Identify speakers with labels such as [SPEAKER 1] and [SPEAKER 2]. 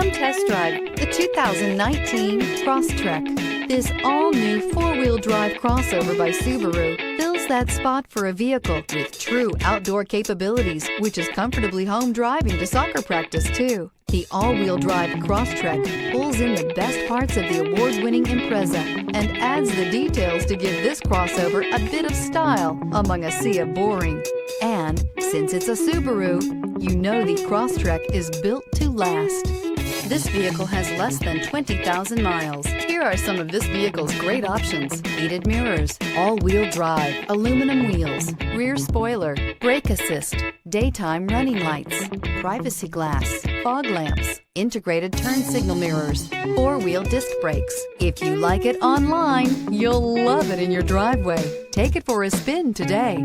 [SPEAKER 1] Come test drive the 2019 Crosstrek. This all-new four-wheel drive crossover by Subaru fills that spot for a vehicle with true outdoor capabilities, which is comfortably home driving to soccer practice too. The all-wheel drive Crosstrek pulls in the best parts of the award-winning Impreza and adds the details to give this crossover a bit of style among a sea of boring. And since it's a Subaru, you know the Crosstrek is built to last. This vehicle has less than 20,000 miles. Here are some of this vehicle's great options: heated mirrors, all-wheel drive, aluminum wheels, rear spoiler, brake assist, daytime running lights, privacy glass, fog lamps, integrated turn signal mirrors, four-wheel disc brakes. If you like it online, you'll love it in your driveway. Take it for a spin today.